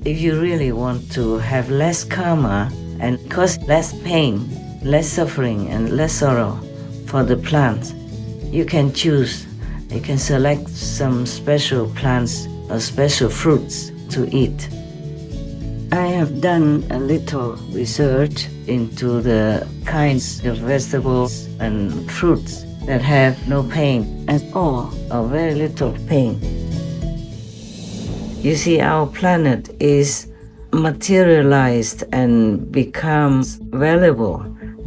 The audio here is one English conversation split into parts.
If you really want to have less karma and cause less pain, less suffering, and less sorrow for the plants, you can choose. You can select some special plants or special fruits to eat. I have done a little research into the kinds of vegetables and fruits that have no pain at all, or very little pain. You see, our planet is materialized and becomes valuable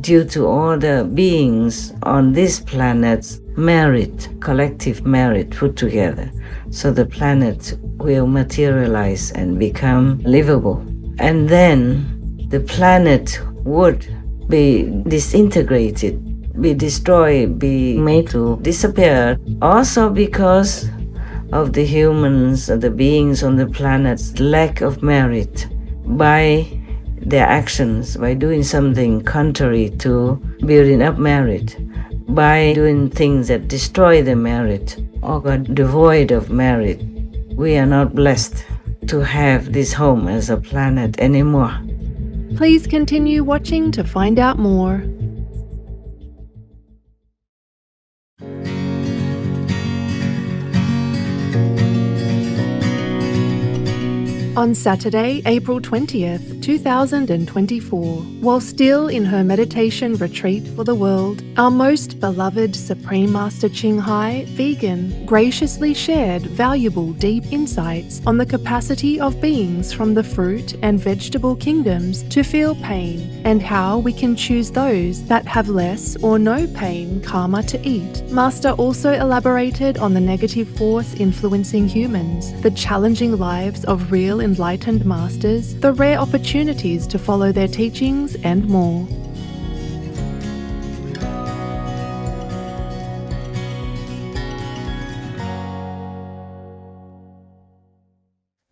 due to all the beings on this planet's merit, collective merit put together. So the planet will materialize and become livable. And then the planet would be disintegrated, be destroyed, be made to disappear, also because of the humans, the beings on the planet's lack of merit by their actions, by doing something contrary to building up merit, by doing things that destroy the merit or are devoid of merit. We are not blessed to have this home as a planet anymore. Please continue watching to find out more. On Saturday, April 20th, 2024, while still in her meditation retreat for the world, our most beloved Supreme Master Ching Hai, vegan, graciously shared valuable deep insights on the capacity of beings from the fruit and vegetable kingdoms to feel pain and how we can choose those that have less or no pain karma to eat. Master also elaborated on the negative force influencing humans, the challenging lives of real enlightened masters, the rare opportunities to follow their teachings, and more.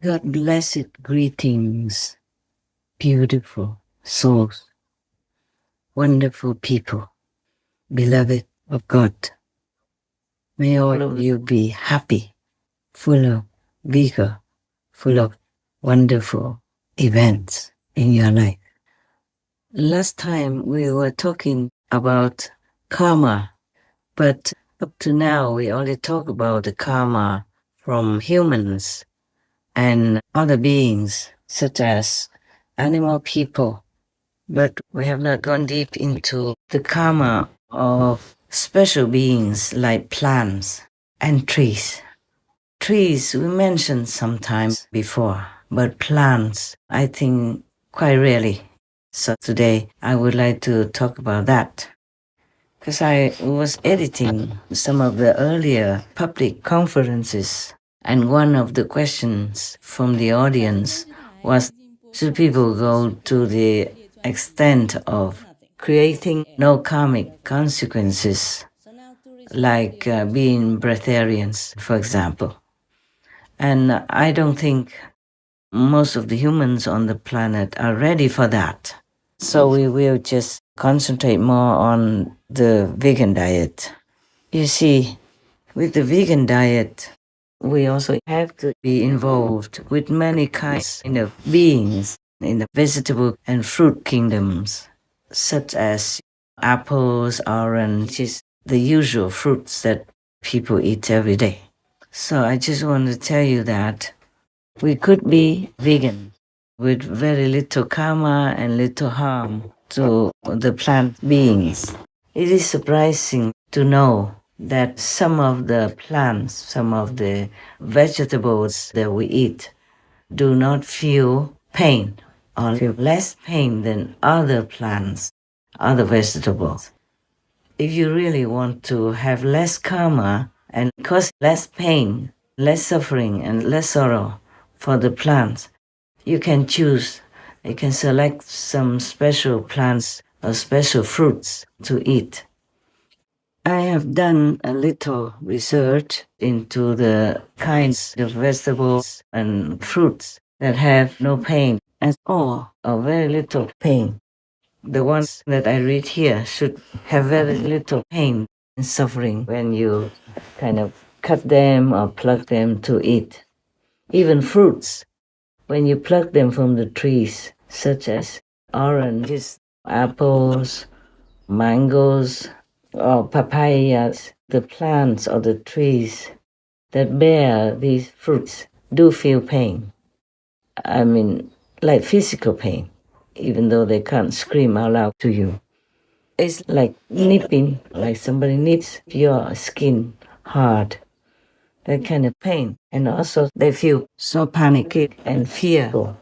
God blessed greetings, beautiful souls, wonderful people, beloved of God. May all of you be happy, full of vigor, full of wonderful events in your life. Last time we were talking about karma, but up to now we only talk about the karma from humans and other beings such as animal people. But we have not gone deep into the karma of special beings like plants and trees. Trees we mentioned sometimes before, but plants, I think, quite rarely. So today I would like to talk about that. Because I was editing some of the earlier public conferences, and one of the questions from the audience was, should people go to the extent of creating no karmic consequences, like being breatharians, for example? And I don't think most of the humans on the planet are ready for that. So we will just concentrate more on the vegan diet. You see, with the vegan diet, we also have to be involved with many kinds of beings in the vegetable and fruit kingdoms, such as apples, oranges, the usual fruits that people eat every day. So I just want to tell you that we could be vegan with very little karma and little harm to the plant beings. It is surprising to know that some of the plants, some of the vegetables that we eat do not feel pain or feel less pain than other plants, other vegetables. If you really want to have less karma and cause less pain, less suffering, and less sorrow for the plants, you can choose. You can select some special plants or special fruits to eat. I have done a little research into the kinds of vegetables and fruits that have no pain at all or very little pain. The ones that I read here should have very little pain and suffering when you kind of cut them or pluck them to eat. Even fruits, when you pluck them from the trees, such as oranges, apples, mangoes, or papayas, the plants or the trees that bear these fruits do feel pain. I mean, like physical pain, even though they can't scream out loud to you. It's like nipping, like somebody nips your skin hard. That kind of pain. And also they feel so panicky and fearful.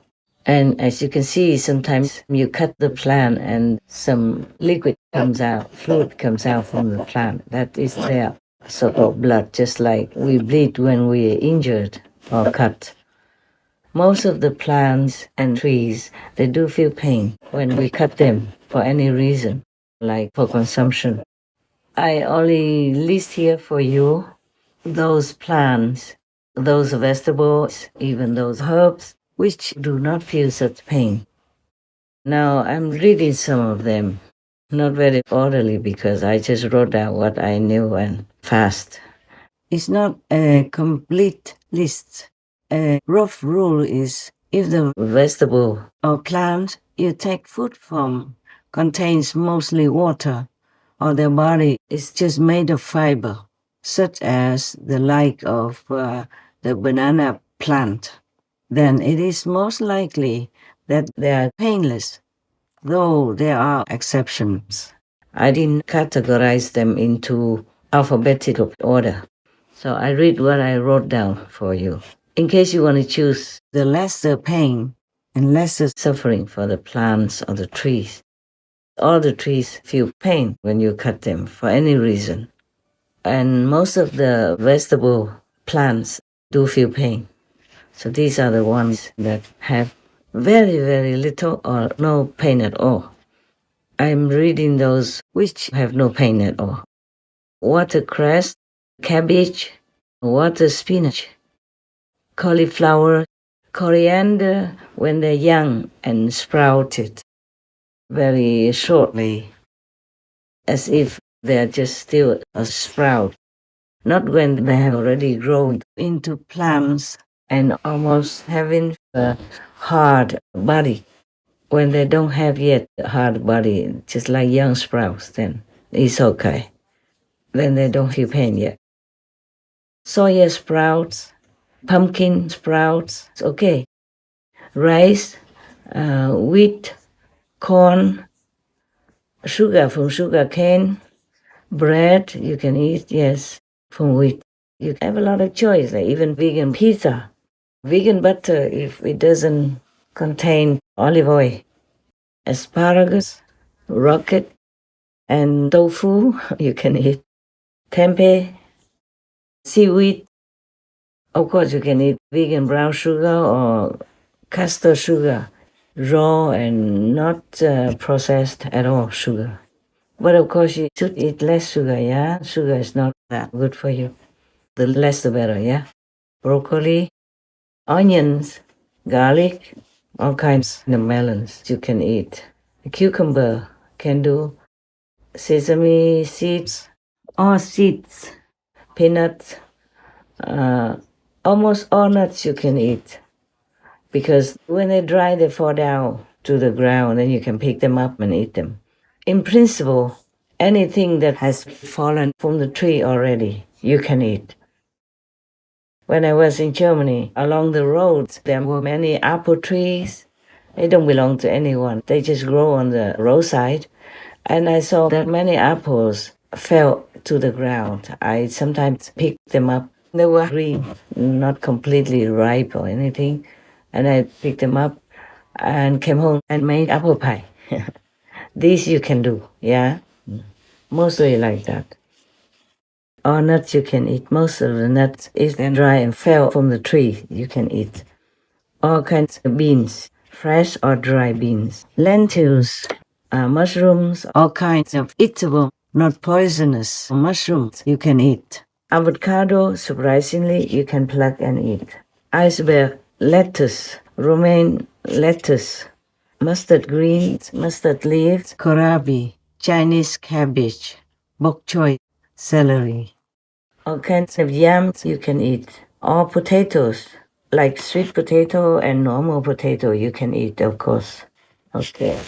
And as you can see, sometimes you cut the plant and some liquid comes out, fluid comes out from the plant. That is their so-called blood, just like we bleed when we're injured or cut. Most of the plants and trees, they do feel pain when we cut them for any reason, like for consumption. I only list here for you those plants, those vegetables, even those herbs, which do not feel such pain. Now I'm reading some of them, not very orderly because I just wrote down what I knew and fast. It's not a complete list. A rough rule is if the vegetable or plant you take food from contains mostly water, or their body is just made of fiber, such as the like of the banana plant, then it is most likely that they are painless, though there are exceptions. I didn't categorize them into alphabetical order, so I read what I wrote down for you. In case you want to choose the lesser pain and lesser suffering for the plants or the trees. All the trees feel pain when you cut them for any reason. And most of the vegetable plants do feel pain. So these are the ones that have very, very little or no pain at all. I'm reading those which have no pain at all. Watercress, cabbage, water spinach, cauliflower, coriander when they're young and sprouted very shortly, as if they're just still a sprout, not when they have already grown into plants and almost having a hard body. When they don't have yet a hard body, just like young sprouts, then it's okay. Then they don't feel pain yet. Soya sprouts, pumpkin sprouts, it's okay. Rice, wheat, corn, sugar from sugar cane, bread you can eat, yes, from wheat. You have a lot of choice, like even vegan pizza, vegan butter if it doesn't contain olive oil, asparagus, rocket, and tofu you can eat, tempeh, seaweed. Of course, you can eat vegan brown sugar or castor sugar, raw and not processed at all sugar. But of course, you should eat less sugar, yeah? Sugar is not that good for you. The less the better, yeah? Broccoli, onions, garlic, all kinds of melons you can eat. Cucumber can do. Sesame seeds, all seeds, peanuts, almost all nuts you can eat. Because when they dry, they fall down to the ground, and you can pick them up and eat them. In principle, anything that has fallen from the tree already, you can eat. When I was in Germany, along the roads, there were many apple trees. They don't belong to anyone. They just grow on the roadside. And I saw that many apples fell to the ground. I sometimes picked them up. They were green, not completely ripe or anything. And I picked them up and came home and made apple pie. This you can do, yeah? Mostly like that. All nuts you can eat. Most of the nuts is then dry and fell from the tree you can eat. All kinds of beans, fresh or dry beans. Lentils, mushrooms, all kinds of eatable, not poisonous mushrooms you can eat. Avocado, surprisingly, you can pluck and eat. Iceberg lettuce, romaine lettuce, mustard greens, mustard leaves, kohlrabi, Chinese cabbage, bok choy, celery. All kinds of yams you can eat. All potatoes, Like sweet potato and normal potato you can eat, of course. Okay.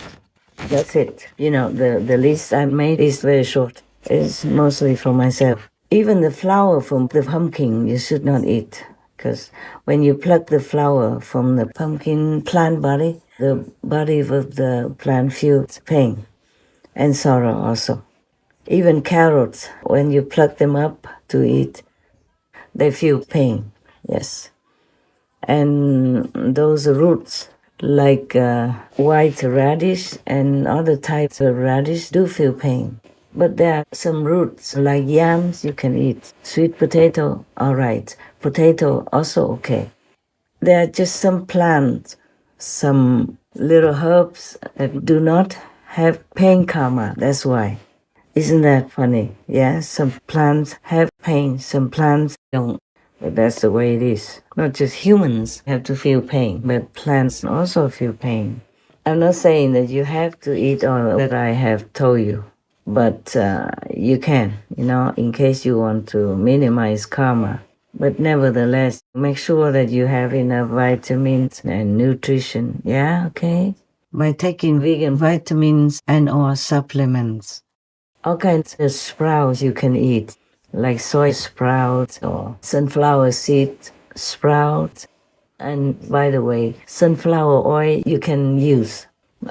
That's it. The list I made is very short. It's mostly for myself. Even the flower from the pumpkin you should not eat, because when you pluck the flower from the pumpkin plant body, the body of the plant feels pain and sorrow also. Even carrots, when you pluck them up to eat, they feel pain, yes. And those roots, like white radish and other types of radish, do feel pain. But there are some roots, like yams, you can eat. Sweet potato, all right. Potato, also okay. There are just some plants, some little herbs that do not have pain karma, that's why. Isn't that funny? Yeah, some plants have pain, some plants don't. But that's the way it is. Not just humans have to feel pain, but plants also feel pain. I'm not saying that you have to eat all that I have told you, but you can, in case you want to minimize karma. But nevertheless, make sure that you have enough vitamins and nutrition. Yeah, okay? By taking vegan vitamins and or supplements. All kinds of sprouts you can eat, like soy sprouts or sunflower seed sprouts. And by the way, sunflower oil you can use.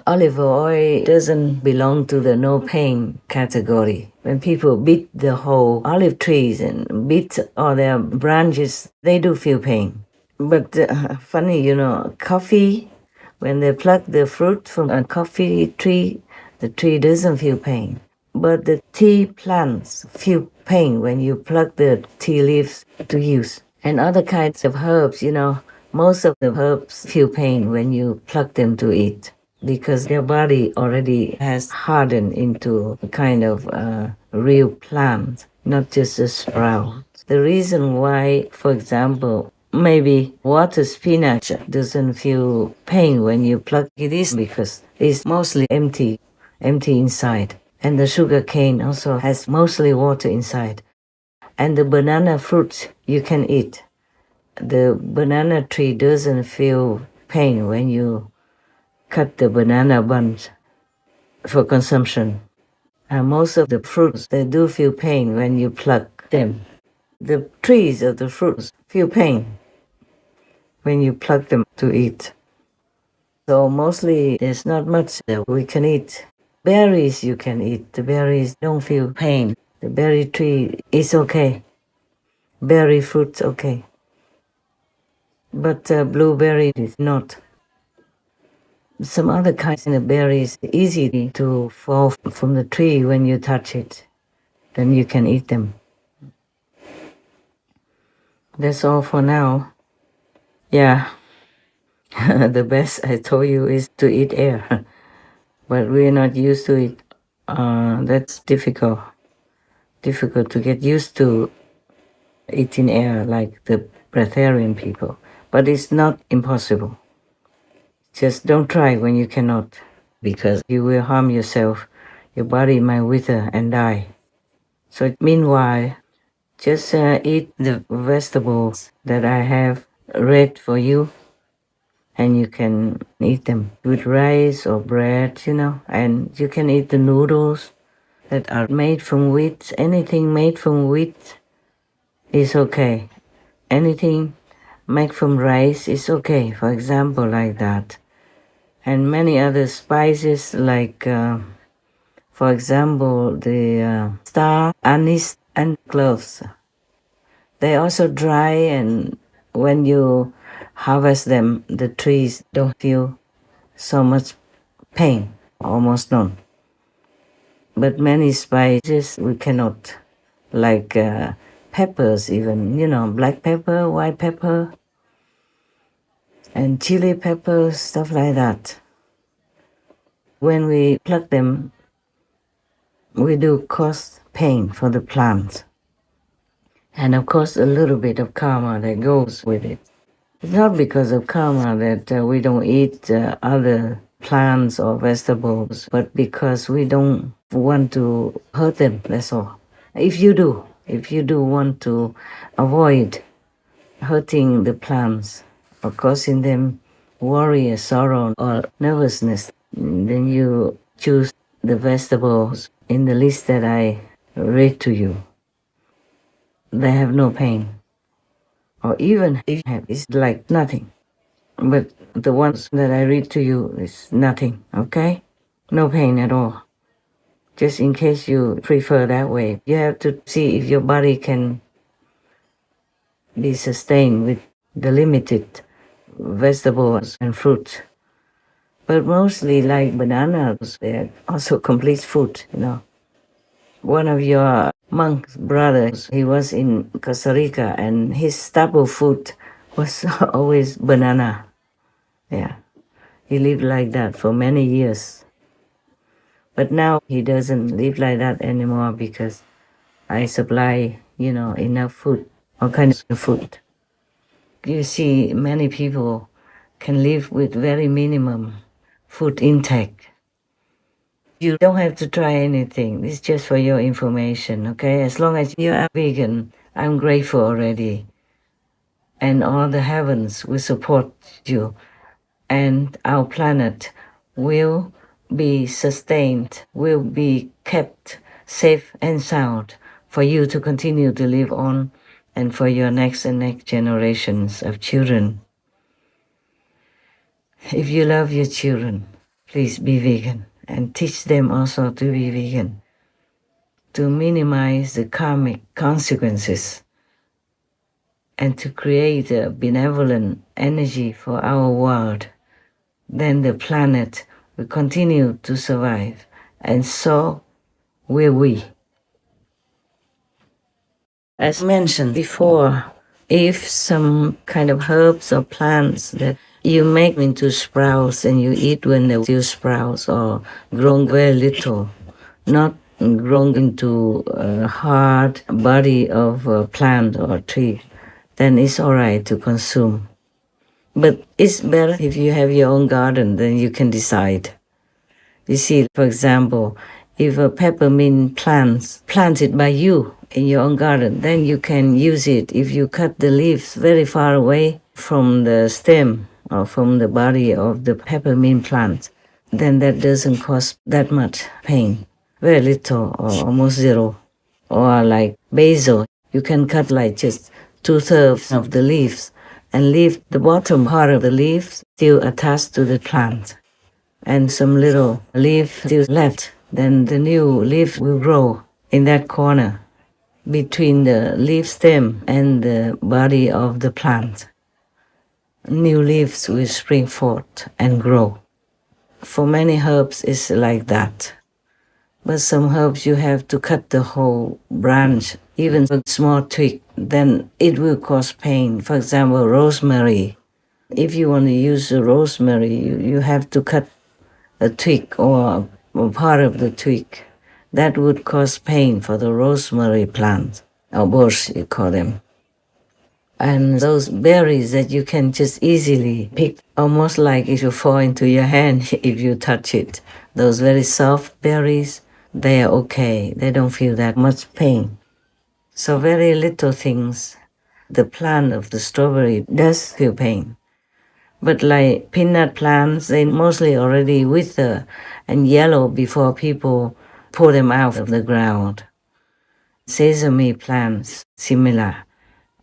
Olive oil doesn't belong to the no pain category. When people beat the whole olive trees and beat all their branches, they do feel pain. But funny, coffee, when they pluck the fruit from a coffee tree, the tree doesn't feel pain. But the tea plants feel pain when you pluck the tea leaves to use. And other kinds of herbs, most of the herbs feel pain when you pluck them to eat, because their body already has hardened into a kind of real plant, not just a sprout. The reason why, for example, maybe water spinach doesn't feel pain when you pluck it is because it's mostly empty inside. And the sugar cane also has mostly water inside. And the banana fruits you can eat. The banana tree doesn't feel pain when you cut the banana bunch for consumption. And most of the fruits, they do feel pain when you pluck them. The trees of the fruits feel pain when you pluck them to eat. So mostly there's not much that we can eat. Berries you can eat. The berries don't feel pain. The berry tree is okay. Berry fruit's okay. But blueberry is not. Some other kinds of berries easy to fall from the tree when you touch it. Then you can eat them. That's all for now. Yeah. The best I told you is to eat air. But we're not used to it. That's difficult. Difficult to get used to eating air like the breatharian people. But it's not impossible. Just don't try when you cannot, because you will harm yourself. Your body might wither and die. So meanwhile, just eat the vegetables that I have read for you, and you can eat them with rice or bread, and you can eat the noodles that are made from wheat. Anything made from wheat is okay. Anything made from rice is okay, for example, like that. And many other spices like, for example, the star anise and cloves. They also dry, and when you harvest them, the trees don't feel so much pain, almost none. But many spices we cannot, like peppers even, black pepper, white pepper, and chili pepper, stuff like that. When we pluck them, we do cause pain for the plants. And of course, a little bit of karma that goes with it. It's not because of karma that we don't eat other plants or vegetables, but because we don't want to hurt them, that's all. If you do want to avoid hurting the plants, or causing them worry or sorrow or nervousness, then you choose the vegetables in the list that I read to you. They have no pain. Or even if you have, it's like nothing. But the ones that I read to you is nothing, okay? No pain at all. Just in case you prefer that way, you have to see if your body can be sustained with the limited vegetables and fruits. But mostly like bananas, they're also complete food, you know. One of your monk's brothers, he was in Costa Rica and his staple food was always banana. Yeah. He lived like that for many years. But now he doesn't live like that anymore because I supply, enough food, all kinds of food. You see, many people can live with very minimum food intake. You don't have to try anything. It's just for your information, okay? As long as you are vegan, I'm grateful already. And all the heavens will support you. And our planet will be sustained, will be kept safe and sound for you to continue to live on and for your next and next generations of children. If you love your children, please be vegan and teach them also to be vegan, to minimize the karmic consequences and to create a benevolent energy for our world. Then the planet will continue to survive, and so will we. As mentioned before, if some kind of herbs or plants that you make into sprouts and you eat when they're still sprouts or grown very little, not grown into a hard body of a plant or tree, then it's all right to consume. But it's better if you have your own garden, then you can decide. You see, for example, if a peppermint planted by you in your own garden, then you can use it if you cut the leaves very far away from the stem or from the body of the peppermint plant. Then that doesn't cause that much pain, very little or almost zero. Or like basil, you can cut like just 2/3 of the leaves and leave the bottom part of the leaves still attached to the plant and some little leaf still left. Then the new leaf will grow in that corner between the leaf stem and the body of the plant. New leaves will spring forth and grow. For many herbs, it's like that. But some herbs you have to cut the whole branch, even a small twig, then it will cause pain. For example, rosemary. If you want to use the rosemary, you have to cut a twig or part of the twig. That would cause pain for the rosemary plant, or bush, you call them. And those berries that you can just easily pick, almost like it will fall into your hand if you touch it. Those very soft berries, they are okay. They don't feel that much pain. So very little things. The plant of the strawberry does feel pain. But like peanut plants, they mostly already wither and yellow before people pull them out of the ground. Sesame plants, similar.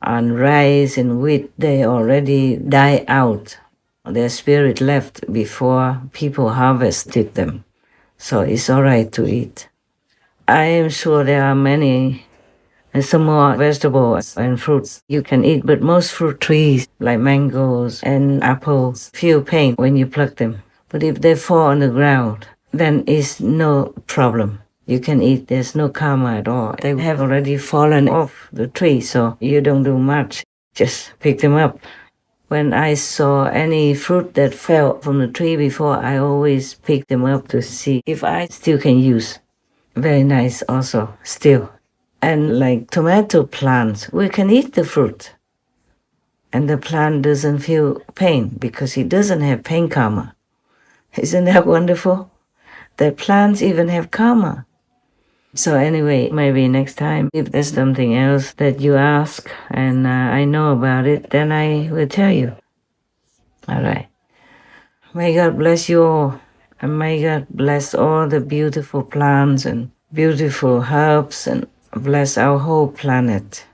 And rice and wheat, they already die out. Their spirit left before people harvested them. So it's all right to eat. I am sure there are many and some more vegetables and fruits you can eat, but most fruit trees like mangoes and apples feel pain when you pluck them. But if they fall on the ground, then it's no problem. You can eat, there's no karma at all. They have already fallen off the tree, so you don't do much. Just pick them up. When I saw any fruit that fell from the tree before, I always pick them up to see if I still can use. Very nice also, still. And like tomato plants, we can eat the fruit. And the plant doesn't feel pain because it doesn't have pain karma. Isn't that wonderful? That plants even have karma. So anyway, maybe next time, if there's something else that you ask and I know about it, then I will tell you. All right. May God bless you all. And may God bless all the beautiful plants and beautiful herbs and bless our whole planet.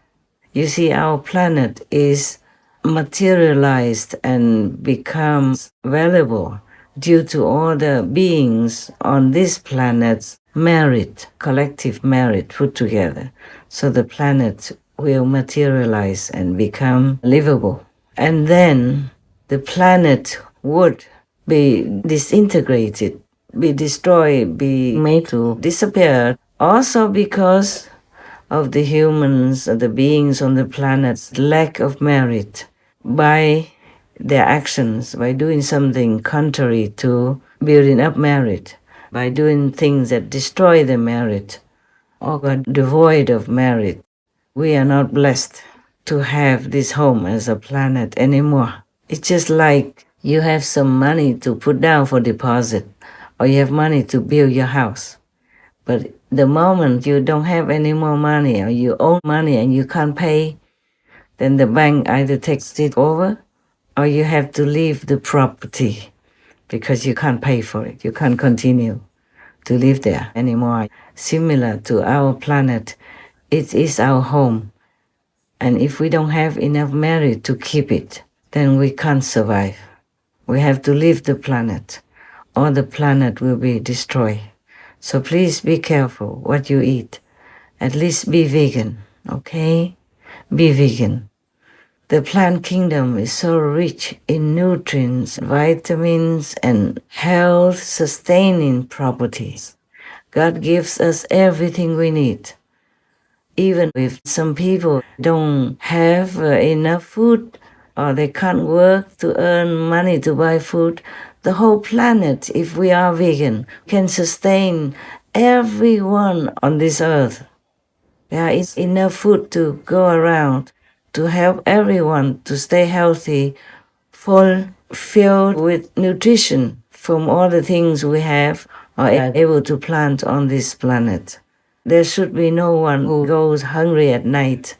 You see, our planet is materialized and becomes valuable due to all the beings on this planet's merit, collective merit put together. So the planet will materialize and become livable. And then the planet would be disintegrated, be destroyed, be made to disappear, also because of the humans, the beings on the planet's lack of merit by their actions, by doing something contrary to building up merit, by doing things that destroy the merit or are devoid of merit. We are not blessed to have this home as a planet anymore. It's just like you have some money to put down for deposit, or you have money to build your house. But the moment you don't have any more money or you owe money and you can't pay, then the bank either takes it over or you have to leave the property because you can't pay for it. You can't continue to live there anymore. Similar to our planet, it is our home. And if we don't have enough merit to keep it, then we can't survive. We have to leave the planet or the planet will be destroyed. So please be careful what you eat. At least be vegan, okay? Be vegan. The plant kingdom is so rich in nutrients, vitamins, and health-sustaining properties. God gives us everything we need. Even if some people don't have enough food or they can't work to earn money to buy food, the whole planet, if we are vegan, can sustain everyone on this earth. There is enough food to go around to help everyone to stay healthy, full, filled with nutrition from all the things we have or are able to plant on this planet. There should be no one who goes hungry at night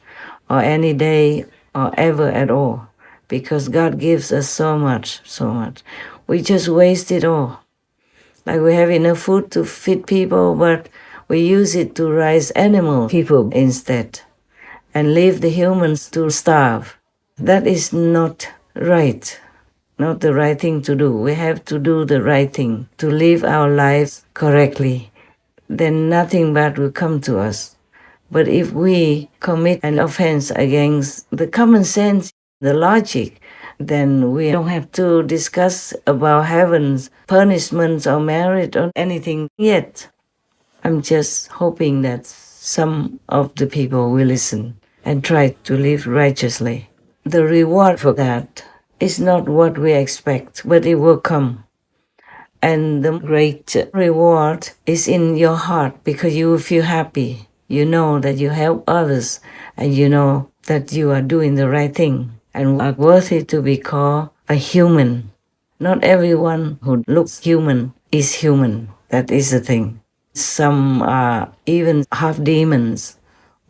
or any day or ever at all, because God gives us so much, so much. We just waste it all. Like we have enough food to feed people, but we use it to raise animal people instead and leave the humans to starve. That is not right, not the right thing to do. We have to do the right thing, to live our lives correctly. Then nothing bad will come to us. But if we commit an offense against the common sense, the logic, then we don't have to discuss about heaven's punishments or merit or anything yet. I'm just hoping that some of the people will listen and try to live righteously. The reward for that is not what we expect, but it will come. And the great reward is in your heart because you will feel happy. You know that you help others and you know that you are doing the right thing and are worthy to be called a human. Not everyone who looks human is human. That is the thing. Some are even half demons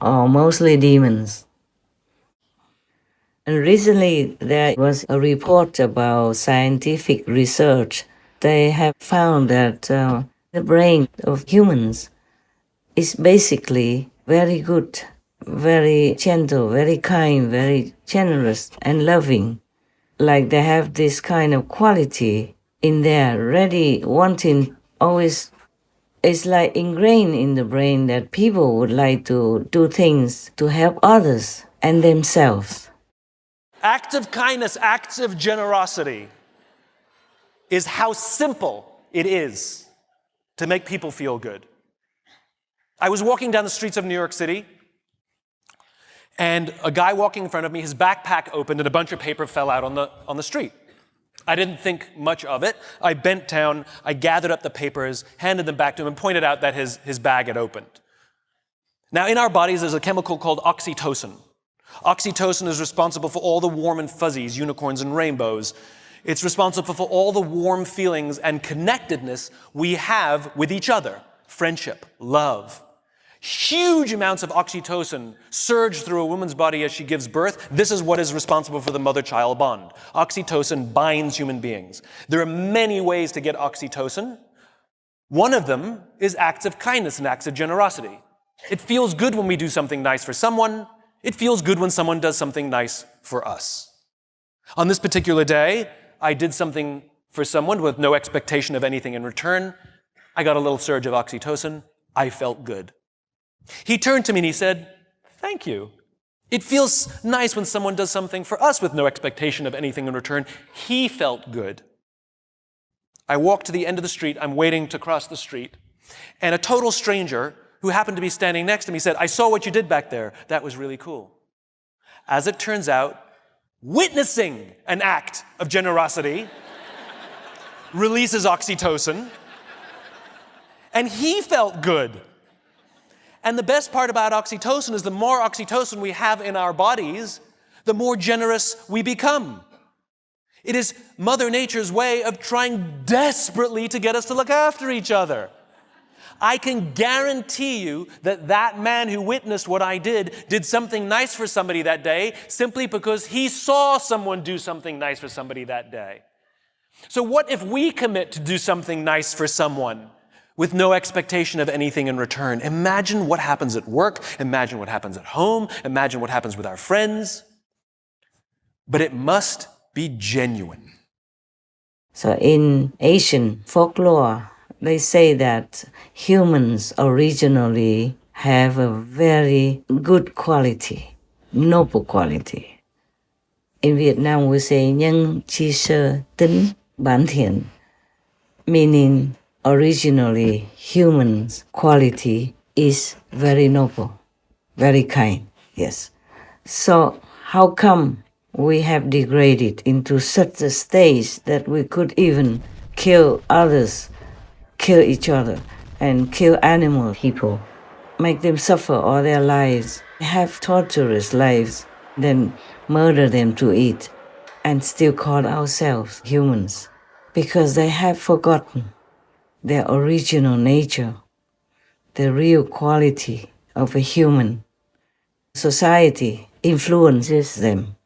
or mostly demons. And recently there was a report about scientific research. They have found that the brain of humans is basically very good, very gentle, very kind, very generous and loving. Like they have this kind of quality in there, ready, wanting, always. It's like ingrained in the brain that people would like to do things to help others and themselves. Acts of kindness, acts of generosity is how simple it is to make people feel good. I was walking down the streets of New York City, and a guy walking in front of me, his backpack opened and a bunch of paper fell out on the street. I didn't think much of it. I bent down, I gathered up the papers, handed them back to him, and pointed out that his bag had opened. Now, in our bodies, there's a chemical called oxytocin. Oxytocin is responsible for all the warm and fuzzies, unicorns and rainbows. It's responsible for all the warm feelings and connectedness we have with each other. Friendship, love. Huge amounts of oxytocin surge through a woman's body as she gives birth. This is what is responsible for the mother-child bond. Oxytocin binds human beings. There are many ways to get oxytocin. One of them is acts of kindness and acts of generosity. It feels good when we do something nice for someone. It feels good when someone does something nice for us. On this particular day, I did something for someone with no expectation of anything in return. I got a little surge of oxytocin. I felt good. He turned to me and he said, "Thank you." It feels nice when someone does something for us with no expectation of anything in return. He felt good. I walked to the end of the street. I'm waiting to cross the street. And a total stranger who happened to be standing next to me said, "I saw what you did back there. That was really cool." As it turns out, witnessing an act of generosity releases oxytocin, and he felt good. And the best part about oxytocin is the more oxytocin we have in our bodies, the more generous we become. It is Mother Nature's way of trying desperately to get us to look after each other. I can guarantee you that that man who witnessed what I did something nice for somebody that day simply because he saw someone do something nice for somebody that day. So what if we commit to do something nice for someone with no expectation of anything in return? Imagine what happens at work. Imagine what happens at home. Imagine what happens with our friends. But it must be genuine. So in Asian folklore, they say that humans originally have a very good quality, noble quality. In Vietnam, we say nhân chi sơ tính bản thiện, meaning originally humans' quality is very noble, very kind, yes. So how come we have degraded into such a stage that we could even kill others, kill each other, and kill animal people, make them suffer all their lives, have torturous lives, then murder them to eat, and still call ourselves humans? Because they have forgotten their original nature, the real quality of a human. Society influences them.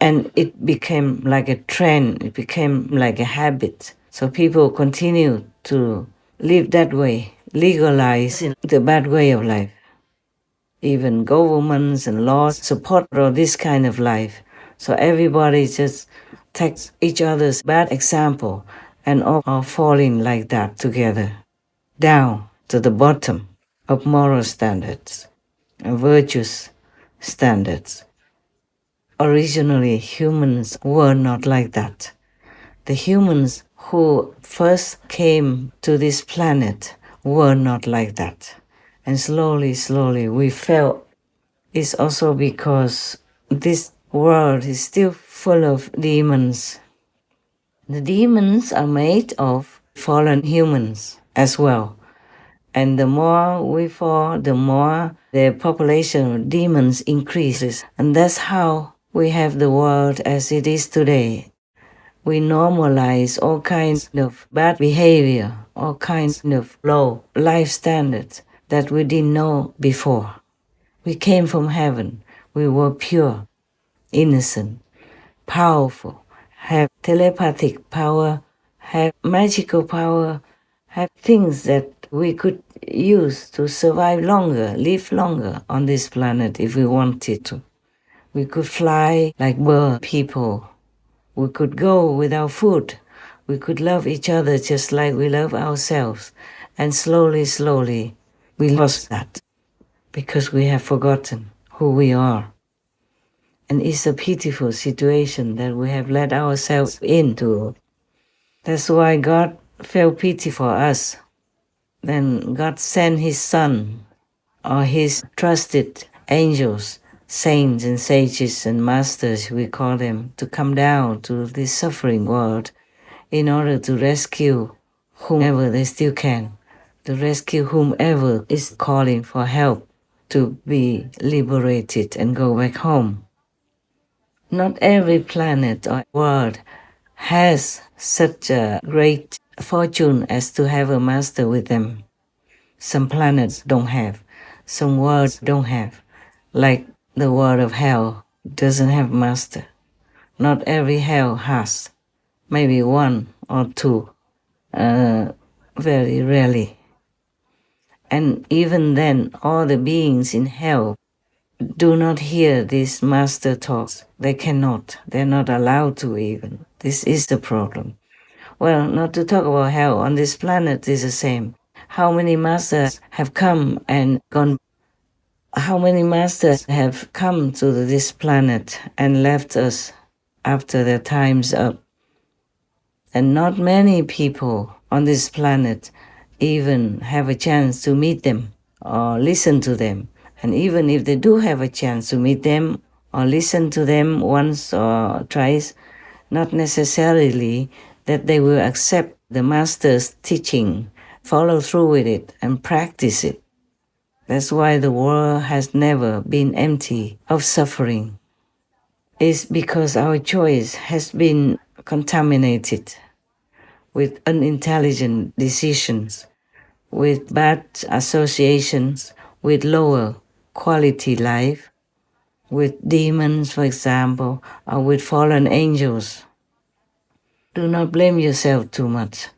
And it became like a trend, it became like a habit. So people continue to live that way, legalize the bad way of life. Even governments and laws support all this kind of life. So everybody just takes each other's bad example and all are falling like that together, down to the bottom of moral standards and virtuous standards. Originally, humans were not like that. The humans who first came to this planet were not like that. And slowly, slowly we felt it's also because this world is still full of demons. The demons are made of fallen humans as well. And the more we fall, the more the population of demons increases. And that's how we have the world as it is today. We normalize all kinds of bad behavior, all kinds of low life standards that we didn't know before. We came from heaven. We were pure, innocent, powerful, have telepathic power, have magical power, have things that we could use to survive longer, live longer on this planet if we wanted to. We could fly like bird people. We could go without food. We could love each other just like we love ourselves. And slowly, slowly, we lost that because we have forgotten who we are. And it's a pitiful situation that we have let ourselves into. That's why God felt pity for us. Then God sent His Son, or His trusted angels, saints and sages and masters, we call them, to come down to this suffering world in order to rescue whomever they still can, to rescue whomever is calling for help to be liberated and go back home. Not every planet or world has such a great fortune as to have a master with them. Some planets don't have. some words don't have, like the word of hell doesn't have master. Not every hell has, maybe one or two, very rarely. And even then, all the beings in hell do not hear these master talks. They cannot. They're not allowed to even. This is the problem. Well, not to talk about hell, on this planet is the same. How many masters have come and gone? How many masters have come to this planet and left us after their time's up? And not many people on this planet even have a chance to meet them or listen to them. And even if they do have a chance to meet them or listen to them once or twice, not necessarily that they will accept the master's teaching, follow through with it, and practice it. That's why the world has never been empty of suffering. It's because our choice has been contaminated with unintelligent decisions, with bad associations, with lower quality life, with demons, for example, or with fallen angels. Do not blame yourself too much.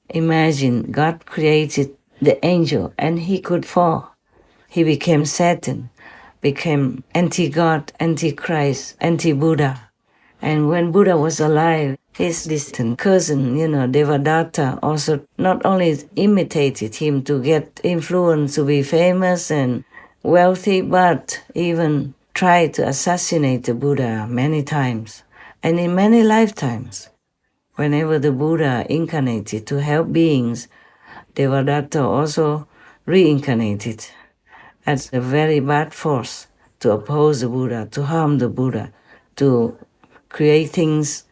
Imagine God created the angel and he could fall. He became Satan, became anti-God, anti-Christ, anti-Buddha. And when Buddha was alive, his distant cousin, Devadatta, also not only imitated him to get influence to be famous and wealthy, but even tried to assassinate the Buddha many times and in many lifetimes. Whenever the Buddha incarnated to help beings, Devadatta also reincarnated as a very bad force to oppose the Buddha, to harm the Buddha, to create events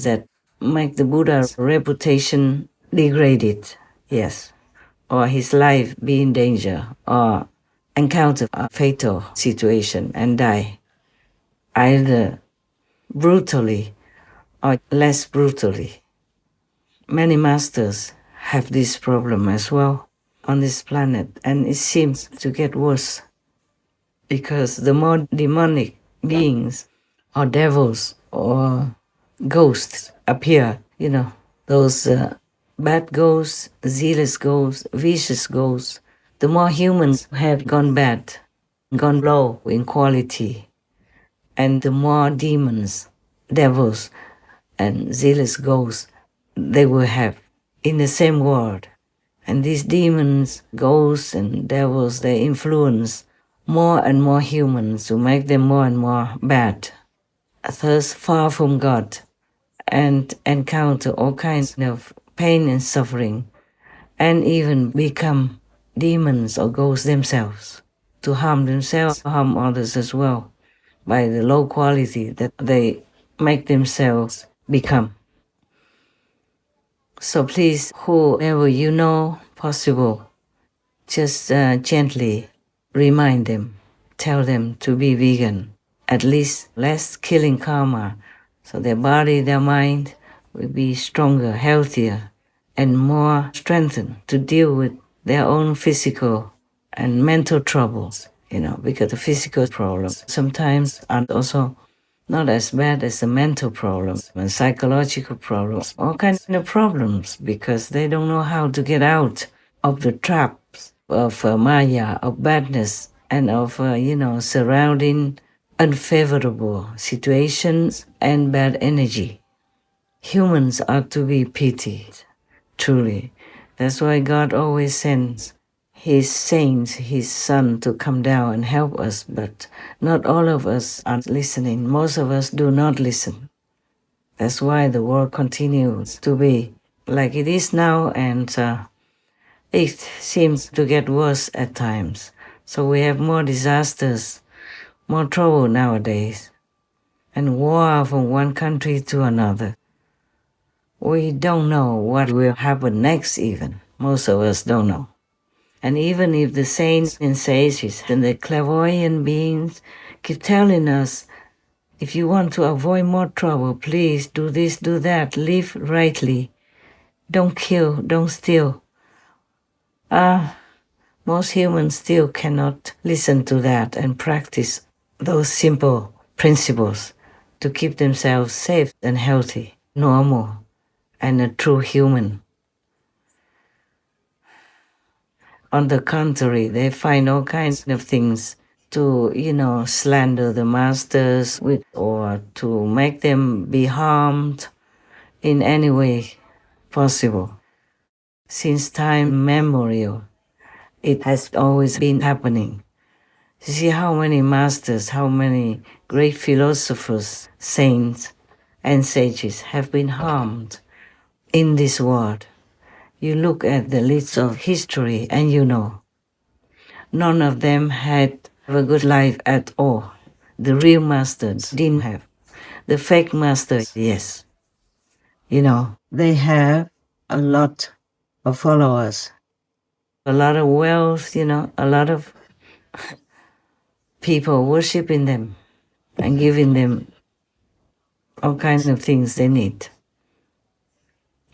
that make the Buddha's reputation degraded, yes, or his life be in danger, or encounter a fatal situation and die, either brutally or less brutally. Many masters have this problem as well on this planet, and it seems to get worse because the more demonic beings or devils or ghosts appear, those bad ghosts, zealous ghosts, vicious ghosts, the more humans have gone bad, gone low in quality, and the more demons, devils, and zealous ghosts they will have in the same world. And these demons, ghosts, and devils, they influence more and more humans to make them more and more bad, thus far from God, and encounter all kinds of pain and suffering, and even become demons or ghosts themselves, to harm themselves, harm others as well, by the low quality that they make themselves become. So please, whoever you know possible, just gently remind them, tell them to be vegan, at least less killing karma, so their body, their mind will be stronger, healthier, and more strengthened to deal with their own physical and mental troubles, because the physical problems sometimes are also not as bad as the mental problems and psychological problems, all kinds of problems, because they don't know how to get out of the traps of Maya, of badness, and of, surrounding unfavorable situations and bad energy. Humans are to be pitied, truly. That's why God always sends his saints, his son, to come down and help us, but not all of us are listening. Most of us do not listen. That's why the world continues to be like it is now, and it seems to get worse at times. So we have more disasters, more trouble nowadays, and war from one country to another. We don't know what will happen next even. Most of us don't know. And even if the saints and sages and the clairvoyant beings keep telling us, if you want to avoid more trouble, please do this, do that, live rightly, don't kill, don't steal. Most humans still cannot listen to that and practice those simple principles to keep themselves safe and healthy, normal, and a true human. On the contrary, they find all kinds of things to, slander the masters with, or to make them be harmed in any way possible. Since time immemorial, it has always been happening. You see how many masters, how many great philosophers, saints, and sages have been harmed in this world. You look at the list of history and you know, none of them had a good life at all. The real masters didn't have. The fake masters, yes. They have a lot of followers, a lot of wealth, a lot of people worshiping them and giving them all kinds of things they need.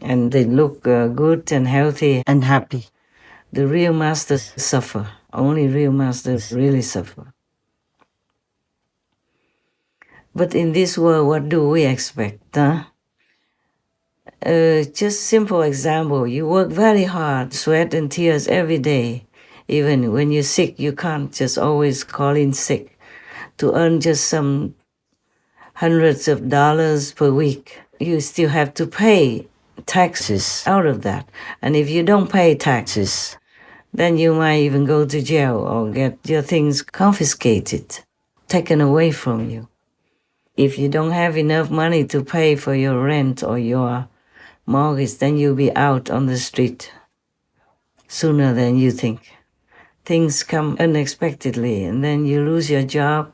And they look good and healthy and happy. The real masters suffer. Only real masters really suffer. But in this world, what do we expect? Just simple example, you work very hard, sweat and tears every day. Even when you're sick, you can't just always call in sick to earn just some hundreds of dollars per week. You still have to pay taxes out of that. And if you don't pay taxes, then you might even go to jail or get your things confiscated, taken away from you. If you don't have enough money to pay for your rent or your mortgage, then you'll be out on the street sooner than you think. Things come unexpectedly, and then you lose your job,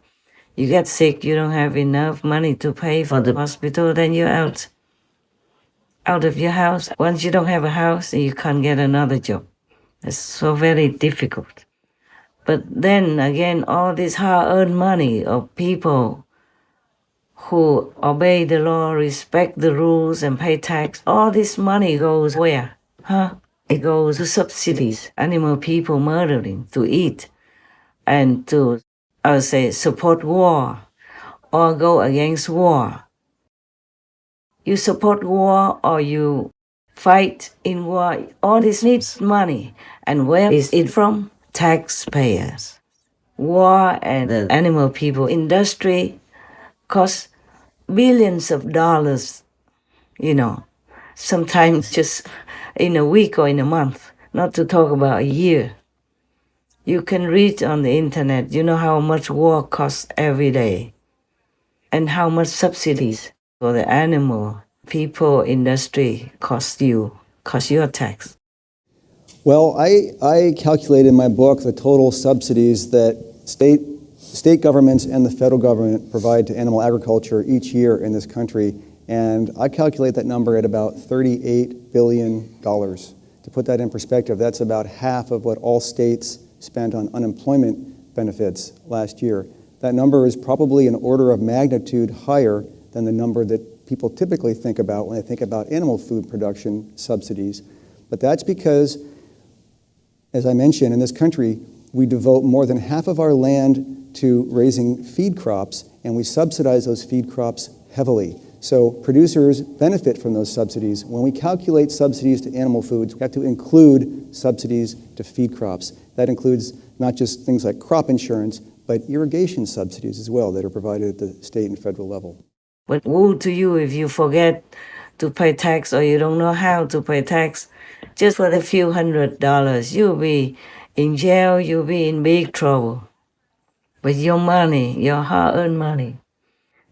you get sick, you don't have enough money to pay for the hospital, then you're out of your house. Once you don't have a house, you can't get another job. It's so very difficult. But then again, all this hard-earned money of people who obey the law, respect the rules, and pay tax, all this money goes where? It goes to subsidies, animal people murdering, to eat, and to, I would say, support war or go against war. You support war or you fight in war, all this needs money. And where is it from? Taxpayers. War and the animal people industry costs billions of dollars, sometimes just in a week or in a month, not to talk about a year. You can read on the internet, how much war costs every day and how much subsidies for the animal people industry cost your tax. Well, I calculated in my book the total subsidies that state governments and the federal government provide to animal agriculture each year in this country, and I calculate that number at about $38 billion. To put that in perspective, that's about half of what all states spent on unemployment benefits last year. That number is probably an order of magnitude higher than the number that people typically think about when they think about animal food production subsidies. But that's because, as I mentioned, in this country, we devote more than half of our land to raising feed crops, and we subsidize those feed crops heavily. So producers benefit from those subsidies. When we calculate subsidies to animal foods, we have to include subsidies to feed crops. That includes not just things like crop insurance, but irrigation subsidies as well that are provided at the state and federal level. But woe to you if you forget to pay tax or you don't know how to pay tax. Just for a few $100s, you'll be in jail, you'll be in big trouble. But your money, your hard-earned money,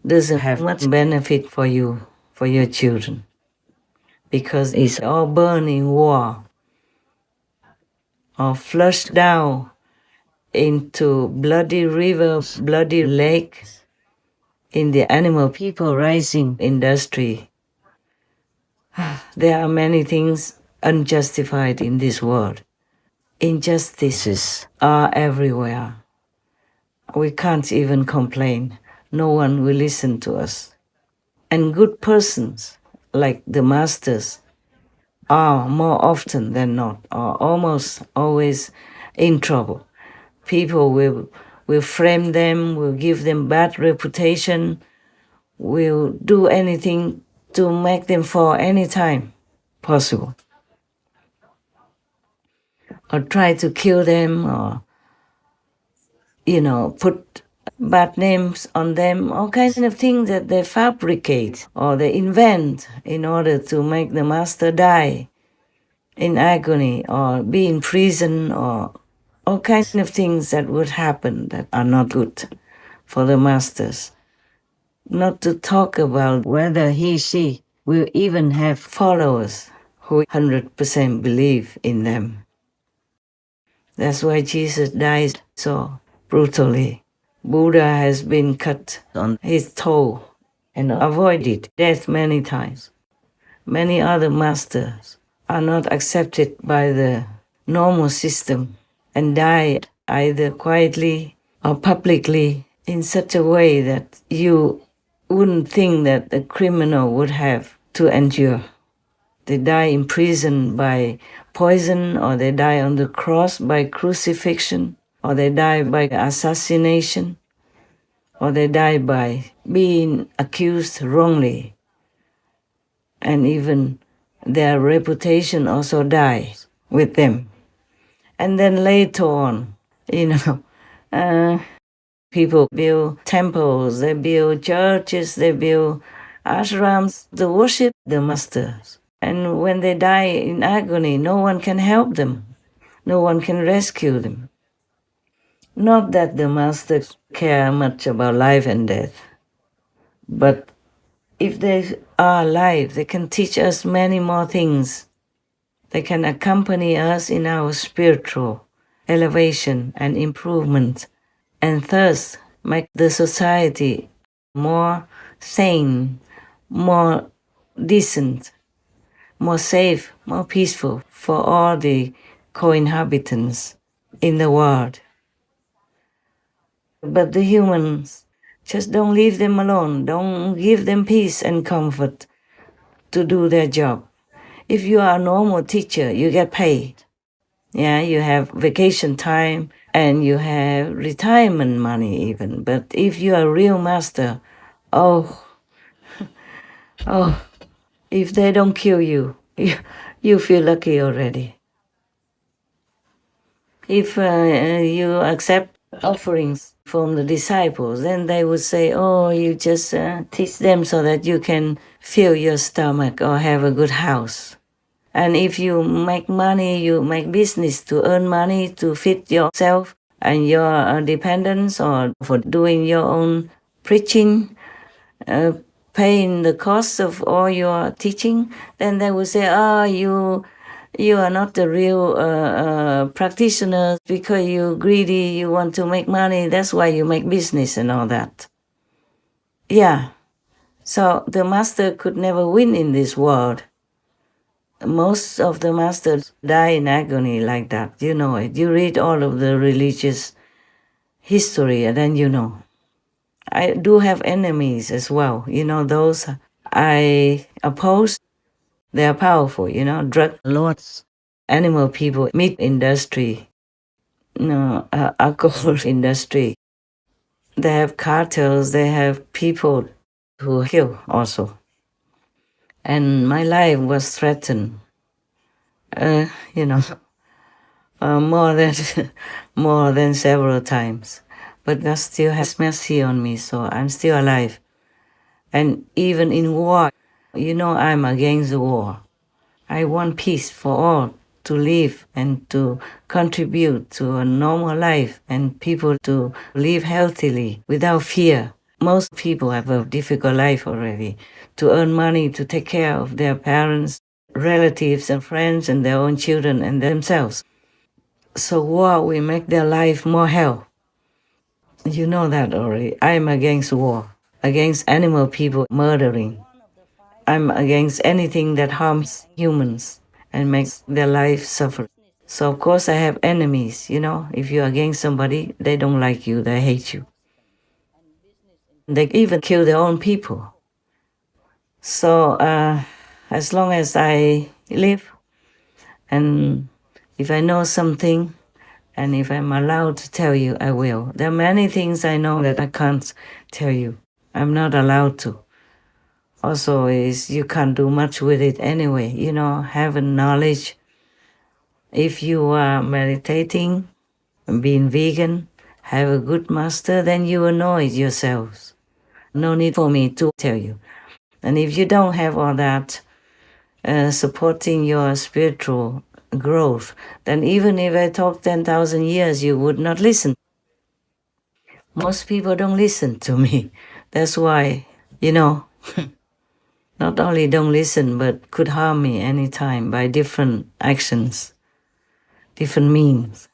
doesn't have much benefit for you, for your children, because it's all burned in war or flushed down into bloody rivers, bloody lakes, in the animal people raising industry. There are many things unjustified in this world. Injustices are everywhere. We can't even complain. No one will listen to us. And good persons, like the masters, are more often than not, or almost always in trouble. People will frame them, will give them bad reputation, will do anything to make them fall any time possible. Or try to kill them, or, put bad names on them, all kinds of things that they fabricate or they invent in order to make the master die in agony or be in prison, or all kinds of things that would happen that are not good for the masters. Not to talk about whether she will even have followers who 100% believe in them. That's why Jesus died so brutally. Buddha has been cut on his toe and avoided death many times. Many other masters are not accepted by the normal system and died either quietly or publicly in such a way that you wouldn't think that a criminal would have to endure. They die in prison by poison, or they die on the cross by crucifixion, or they die by assassination, or they die by being accused wrongly. And even their reputation also dies with them. And then later on, people build temples, they build churches, they build ashrams to worship the masters. And when they die in agony, no one can help them. No one can rescue them. Not that the masters care much about life and death, but if they are alive, they can teach us many more things. They can accompany us in our spiritual elevation and improvement, and thus make the society more sane, more decent, more safe, more peaceful for all the co-inhabitants in the world. But the humans just don't leave them alone, don't give them peace and comfort to do their job. If you are a normal teacher, you get paid. Yeah, you have vacation time and you have retirement money even. But if you are a real master, oh, if they don't kill you, you feel lucky already. If you accept offerings from the disciples, then they would say, oh, you just teach them so that you can fill your stomach or have a good house. And if you make money, you make business to earn money to feed yourself and your dependents, or for doing your own preaching, paying the cost of all your teaching, then they will say, you are not the real practitioner because you're greedy, you want to make money, that's why you make business and all that. Yeah, so the master could never win in this world. Most of the masters die in agony like that. You know it. You read all of the religious history and then you know. I do have enemies as well. Those I oppose, they are powerful, drug lords, animal people, meat industry, alcohol industry. They have cartels, they have people who kill also. And my life was threatened. More than more than several times. But God still has mercy on me, so I'm still alive. And even in war, I'm against the war. I want peace for all to live and to contribute to a normal life and people to live healthily without fear. Most people have a difficult life already, to earn money to take care of their parents, relatives and friends and their own children and themselves. So war will make their life more hell. You know that already. I'm against war, against animal people murdering. I'm against anything that harms humans and makes their life suffer. So of course I have enemies, If you're against somebody, they don't like you, they hate you. They even kill their own people. So as long as I live, and if I know something, And if I'm allowed to tell you, I will. There are many things I know that I can't tell you. I'm not allowed to. Also, is you can't do much with it anyway. Having knowledge. If you are meditating, being vegan, have a good master, then you will know it yourselves. No need for me to tell you. And if you don't have all that supporting your spiritual growth, then even if I talk 10,000 years, you would not listen. Most people don't listen to me. That's why, not only don't listen, but could harm me anytime by different actions, different means.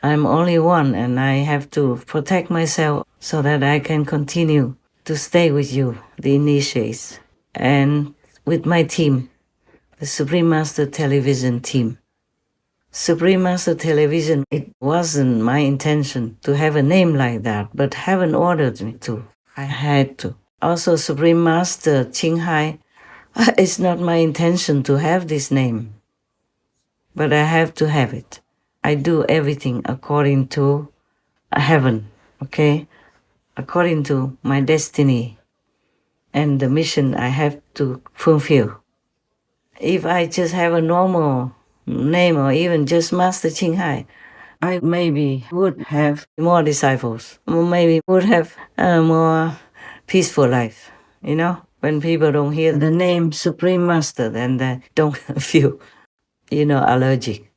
I'm only one, and I have to protect myself so that I can continue to stay with you, the initiates, and with my team, the Supreme Master Television team. Supreme Master Television, it wasn't my intention to have a name like that, but heaven ordered me to. I had to. Also, Supreme Master Qinghai, it's not my intention to have this name, but I have to have it. I do everything according to heaven, okay? According to my destiny and the mission I have to fulfill. If I just have a normal name or even just Master Qinghai, I maybe would have more disciples, or maybe would have a more peaceful life, When people don't hear the name Supreme Master, then they don't feel, allergic.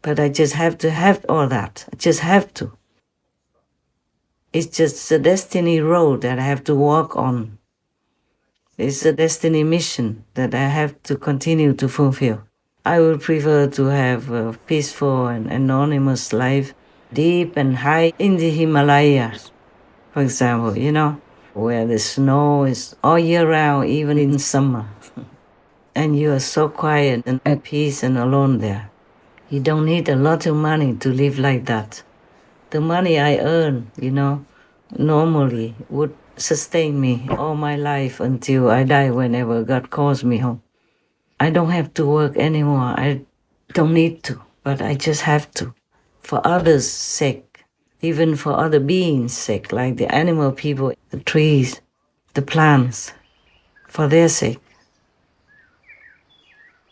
But I just have to have all that. I just have to. It's just a destiny road that I have to walk on. It's a destiny mission that I have to continue to fulfill. I would prefer to have a peaceful and anonymous life, deep and high in the Himalayas, for example, where the snow is all year round, even in summer. And you are so quiet and at peace and alone there. You don't need a lot of money to live like that. The money I earn, normally would sustain me all my life until I die whenever God calls me home. I don't have to work anymore. I don't need to, but I just have to. For others' sake, even for other beings' sake, like the animal people, the trees, the plants, for their sake.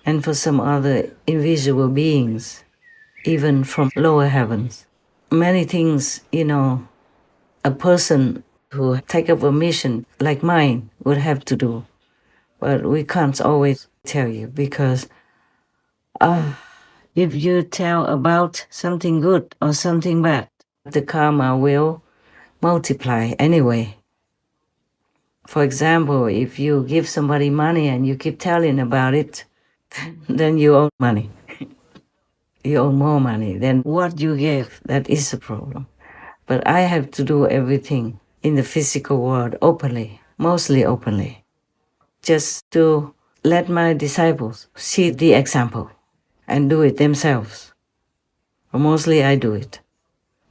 And for some other invisible beings, even from lower heavens. Many things, a person who take up a mission like mine would have to do. But we can't always tell you because if you tell about something good or something bad, the karma will multiply anyway. For example, if you give somebody money and you keep telling about it, then you owe money. You owe more money than what you gave. That is a problem. But I have to do everything in the physical world openly, mostly openly, just to let my disciples see the example and do it themselves. Or mostly I do it.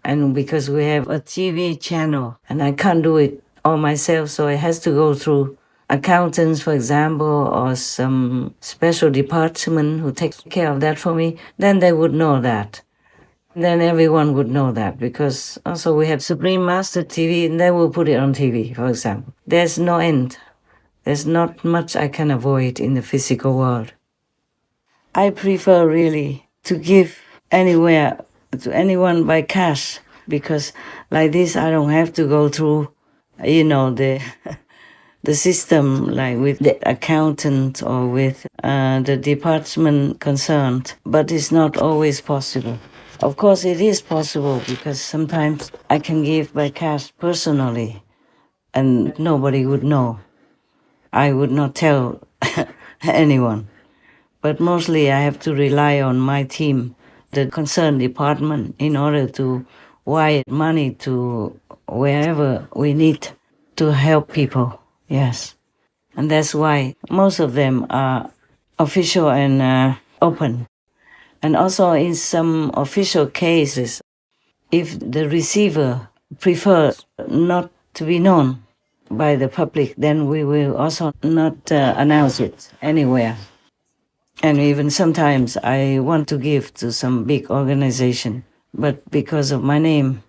And because we have a TV channel and I can't do it all myself, so it has to go through accountants, for example, or some special department who takes care of that for me, then they would know that. Then everyone would know that because also we have Supreme Master TV and they will put it on TV, for example. There's no end. There's not much I can avoid in the physical world. I prefer really to give anywhere to anyone by cash because like this I don't have to go through, the the system like with the accountant or with the department concerned, but it's not always possible. Of course, it is possible because sometimes I can give by cash personally and nobody would know. I would not tell anyone. But mostly I have to rely on my team, the concerned department, in order to wire money to wherever we need to help people. Yes. And that's why most of them are official and open. And also in some official cases, if the receiver prefers not to be known by the public, then we will also not announce it anywhere. And even sometimes I want to give to some big organization But because of my name,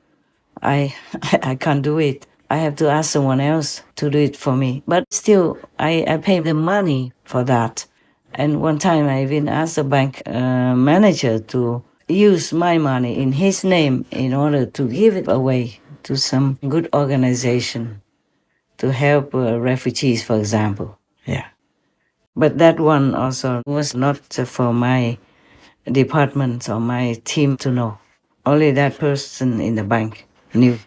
I I can't do it. I have to ask someone else to do it for me. But still, I pay the money for that. And one time I even asked the bank manager to use my money in his name in order to give it away to some good organization to help refugees, for example. Yeah. But that one also was not for my department or my team to know. Only that person in the bank knew.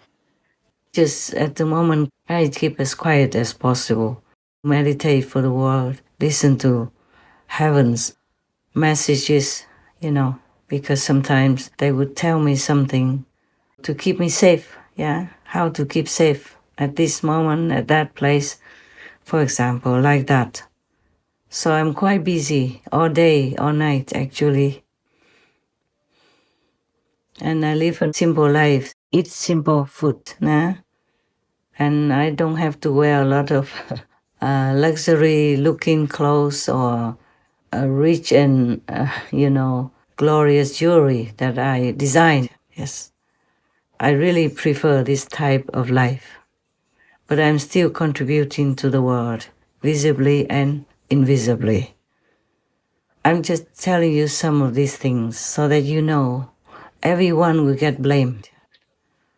Just at the moment, I keep as quiet as possible. Meditate for the world, listen to heaven's messages, because sometimes they would tell me something to keep me safe, yeah? How to keep safe at this moment, at that place, for example, like that. So I'm quite busy all day, all night, actually. And I live a simple life, eat simple food, nah? And I don't have to wear a lot of luxury-looking clothes or rich and, glorious jewelry that I design. Yes, I really prefer this type of life. But I'm still contributing to the world, visibly and invisibly. I'm just telling you some of these things so that you know everyone will get blamed,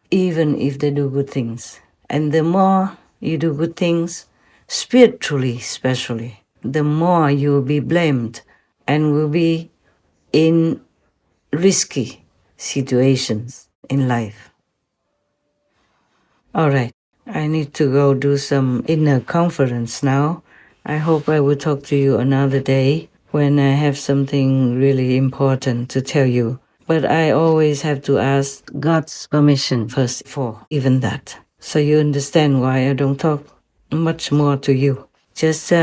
even if they do good things. And the more you do good things, spiritually especially, the more you will be blamed and will be in risky situations in life. All right, I need to go do some inner conference now. I hope I will talk to you another day when I have something really important to tell you. But I always have to ask God's permission first for even that. So you understand why I don't talk much more to you. Just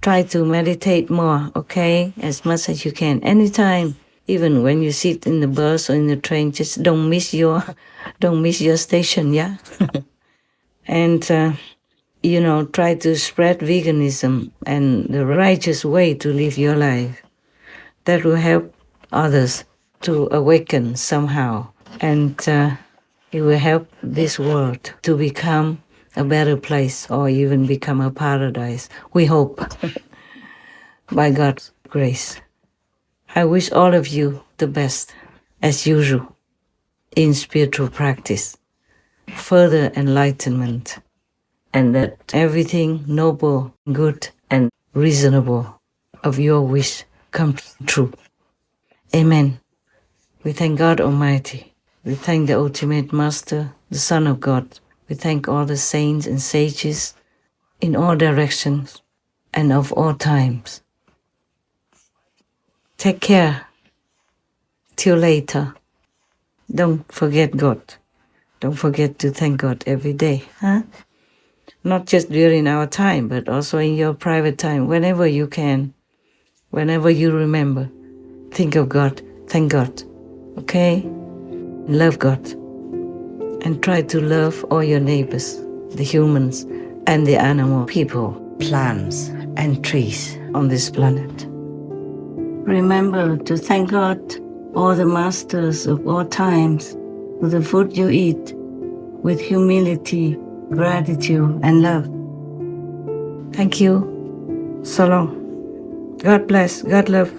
try to meditate more, okay? As much as you can, anytime. Even when you sit in the bus or in the train, just don't miss your station, yeah? And, try to spread veganism and the righteous way to live your life. That will help others to awaken somehow. And it will help this world to become a better place or even become a paradise. We hope, by God's grace. I wish all of you the best, as usual, in spiritual practice, further enlightenment, and that everything noble, good, and reasonable of your wish comes true. Amen. We thank God Almighty. We thank the Ultimate Master, the Son of God. We thank all the saints and sages in all directions and of all times. Take care. Till later. Don't forget God. Don't forget to thank God every day, huh? Not just during our time, but also in your private time, whenever you can, whenever you remember. Think of God, thank God, okay? Love God. And try to love all your neighbors, the humans and the animal people, plants and trees on this planet. Remember to thank God, all the masters of all times, for the food you eat, with humility, gratitude, and love. Thank you. So long. God bless. God love.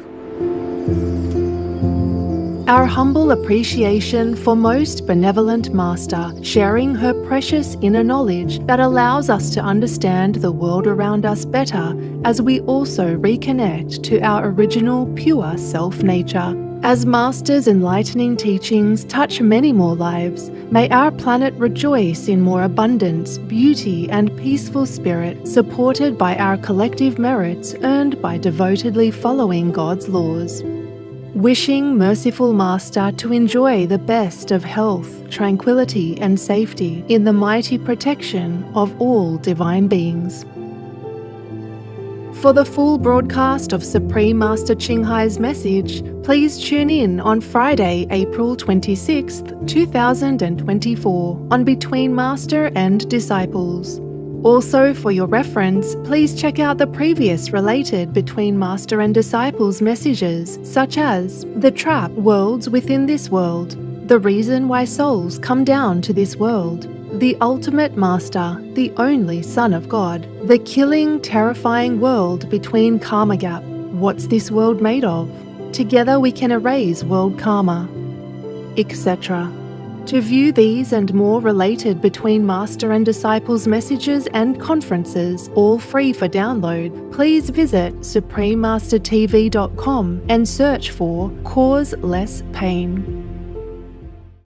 Our humble appreciation for Most Benevolent Master, sharing her precious inner knowledge that allows us to understand the world around us better as we also reconnect to our original pure self-nature. As Master's enlightening teachings touch many more lives, may our planet rejoice in more abundance, beauty, and peaceful spirit, supported by our collective merits earned by devotedly following God's laws. Wishing Merciful Master to enjoy the best of health, tranquility, and safety in the mighty protection of all divine beings. For the full broadcast of Supreme Master Ching Hai's message, please tune in on Friday, April 26th, 2024 on Between Master and Disciples. Also, for your reference, please check out the previous related Between Master and Disciples messages, such as The Trap Worlds Within This World, The reason why souls come down to this world. The ultimate master, the only Son of God. The killing, terrifying world between karma gap. What's this world made of? Together we can erase world karma, etc. To view these and more related between Master and Disciples messages and conferences, all free for download, please visit suprememastertv.com and search for Cause Less Pain.